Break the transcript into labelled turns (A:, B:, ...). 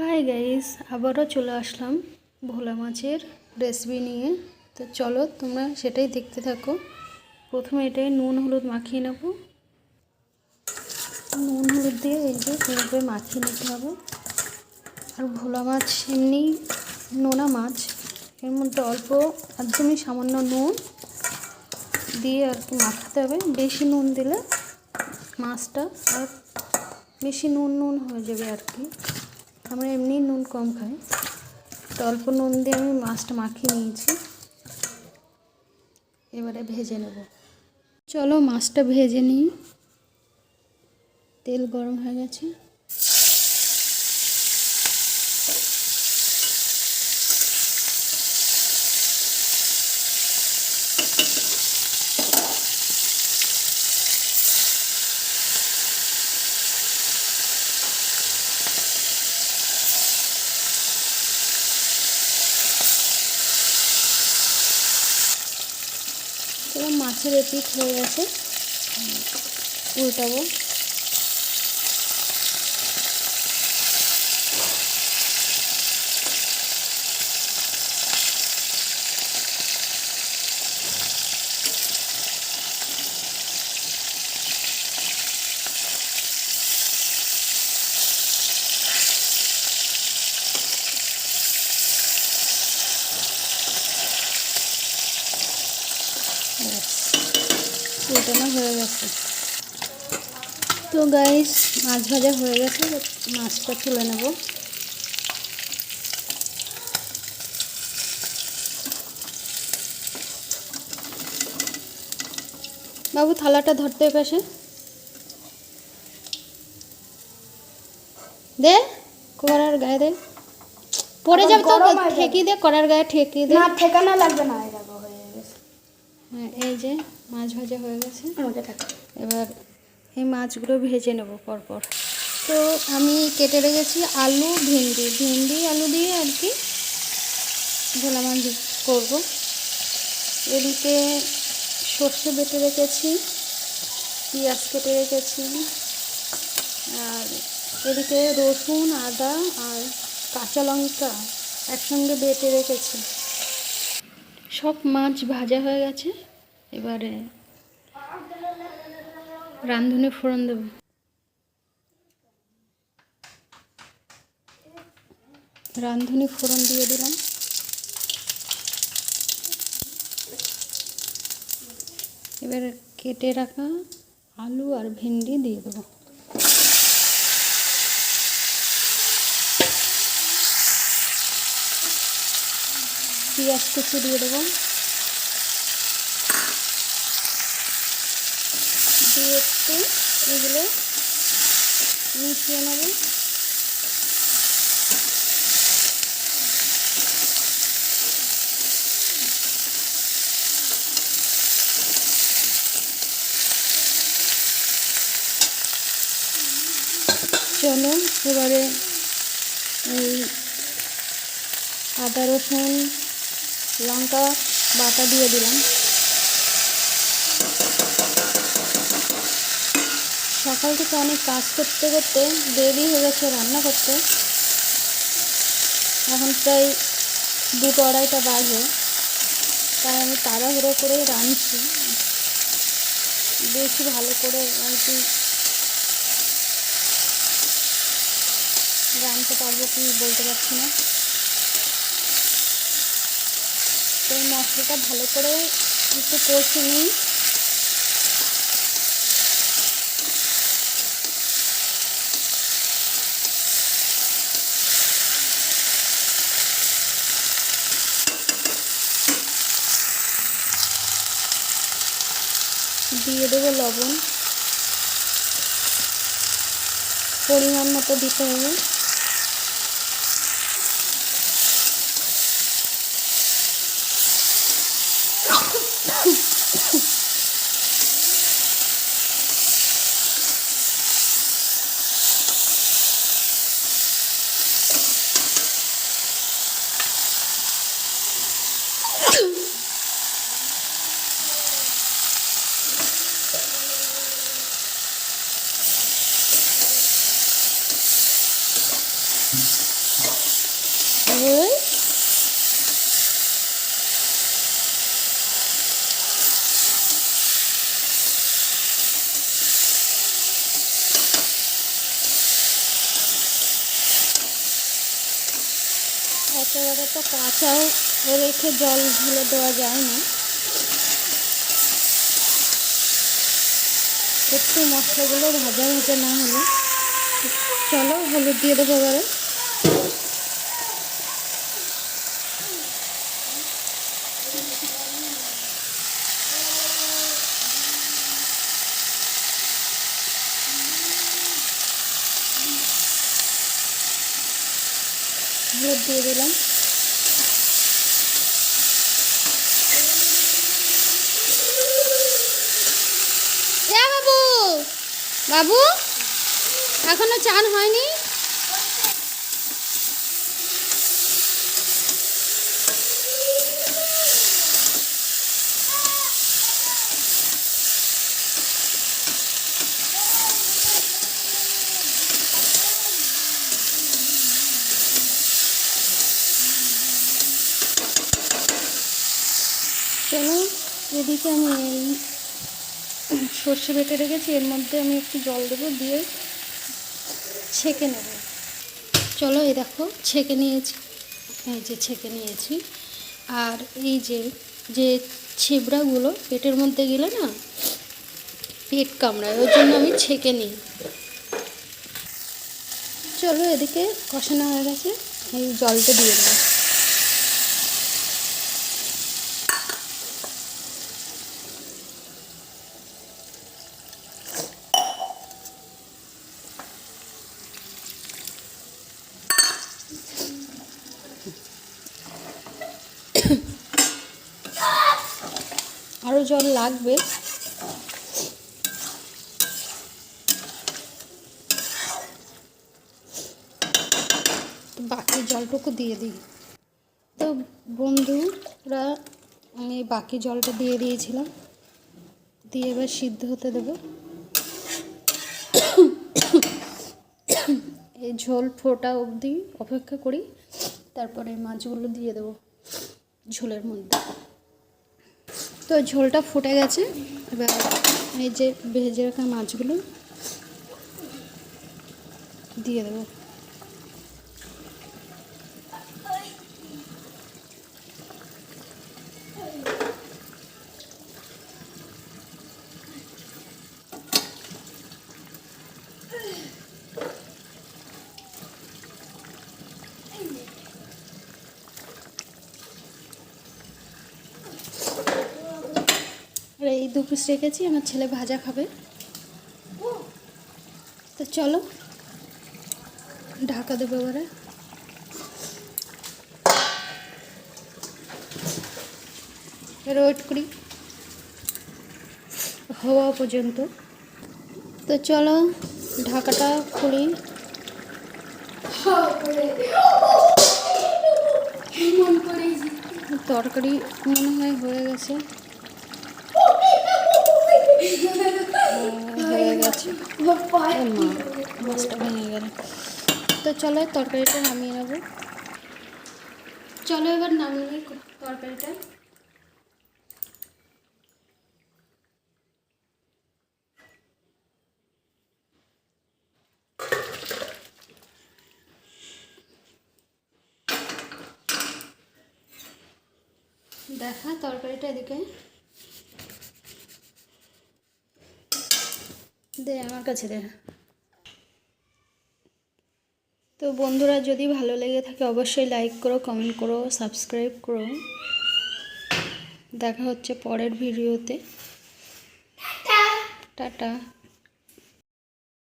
A: Hi guys, আবারও চলে আসলাম ভোলা মাছের রেসিপি নিয়ে। তো চলো তোমরা সেটাই দেখতে থাকো। প্রথমে এটাই নুন হলুদ মাখিয়ে নেব। নুন হলুদ দিয়ে এই যে এভাবে মাখিয়ে নিতে হবে। আর ভোলা মাছ এমনি নোনা মাছ, এর মধ্যে অল্প একদমই সামান্য নুন দিয়ে আর কি মাখাতে হবে। বেশি নুন দিলে মাছটা আর বেশি নুন হয়ে যাবে আর কি। আমরা এমনি নুন কম খাই, তো অল্প নুন দিয়ে আমি মাছটা মাখিয়ে নিয়েছি। এবারে ভেজে নেব। চলো মাছটা ভেজে নিই। তেল গরম হয়ে গেছে। চলো মাছের এপিঠ হয়ে গেছে, উল্টাবো। উল্টানো হয়ে গেছে। তো গাইস, মাছ ভাজা হয়ে গেছে। মাছটা তুলে নেব। বাবু থালাটা ধরতে পাশে দে, কড়ার গায়ে দে, পড়ে যাবে তো। ঠেকিয়ে দে, কড়ার গায়ে ঠেকিয়ে দে।
B: না, ঠেকানো লাগবে না, এই দেখো হয়ে গেছে।
A: হ্যাঁ, এই যে মাছ ভাজা হয়ে গেছে। এবার এই মাছগুলো ভেজে নেব পরপর। তো আমি কেটে রেখেছি আলু, ভেন্ডি আলু দিয়ে আর কি ভোলা মাছ করবো। এদিকে সর্ষে বেটে রেখেছি, পেঁয়াজ কেটে রেখেছি, আর এদিকে রসুন, আদা আর কাঁচা লঙ্কা একসঙ্গে বেটে রেখেছি। সব মাছ ভাজা হয়ে গেছে। এবারে রাঁধুনি ফোড়ন দেব। রাঁধুনি ফোড়ন দিয়ে দিলাম। এবার কেটে রাখা আলু আর ভেন্ডি দিয়ে দেবো। পেঁয়াজ কুচি দিয়ে দেবো। দিয়ে একটু এগুলো মিশিয়ে নেব। চলো এবারে এই আদা রসুন লঙ্কা বাটা দিয়ে দিলাম। সকাল থেকে অনেক কাজ করতে করতে দেরি হয়ে গেছে রান্না করতে। এখন প্রায় 2-2:30 বাজে, তাই আমি তাড়াহুড়ো করেই রাঁধছি। বেশি ভালো করে আর কি রাঁধতে পারবো কি বলতে পারছি না। তো এই মশলাটা ভালো করে একটু কষে নিই। দিয়ে দেবো লবণ, পরিমাণ মতো দিতে হবে। একেবারে তো কাঁচাও রেখে জল ঢেলে দেওয়া যায় না, একটু মশলাগুলো ভাজা ভাজা না হলে। চলো হলুদ দিয়ে দেবো এবারে। হলুদ দিয়ে দিলাম। বাবু বাবু এখনো চান হয়নি? চলো এদিকে আমি এই সর্ষে বেটে রেখেছি, এর মধ্যে আমি একটু জল দেবো, দিয়ে ছেঁকে নেব। চলো এই দেখো ছেঁকে নিয়েছি, এই যে ছেঁকে নিয়েছি। আর এই যে যে ছিবড়াগুলো পেটের মধ্যে গেলে না পেট কামড়ায়, ওই জন্য আমি ছেঁকে নিই। চলো এদিকে কষানো হয়ে গেছে, এই জলটা দিয়ে দেবো। আরও জল লাগবে, বাকি জলটুকু দিয়ে দিই। তো বন্ধুরা আমি বাকি জলটা দিয়ে দিয়েছিলাম, দিয়ে এবার সিদ্ধ হতে দেবো। এই ঝোল ফোটা অবধি অপেক্ষা করি, তারপরে মাছগুলো দিয়ে দেবো ঝোলের মধ্যে। তো ঝোলটা ফুটে গেছে, এবার এই যে ভেজে রাখা মাছগুলো দিয়ে দেবো। আর এই 2 পিস রেখেছি, আমার ছেলে ভাজা খাবে। তো চলো ঢাকা দেবো এবারে। ওয়েট করি হওয়া পর্যন্ত। তো চলো ঢাকাটা খুলি। তরকারি মনে হয় হয়ে গেছে, হয়ে গেছে। মাছটা ভেঙে গেল। তো চলো তরকারিটা নামিয়ে নেবো। চলো এবার নামিয়ে নিই তরকারিটা। দেখা তরকারিটা এদিকে দে, আমার কাছে দে। তো বন্ধুরা যদি ভালো লেগে থাকে অবশ্যই লাইক করো, কমেন্ট করো, সাবস্ক্রাইব করো। দেখা হচ্ছে পরের ভিডিওতে। টাটা।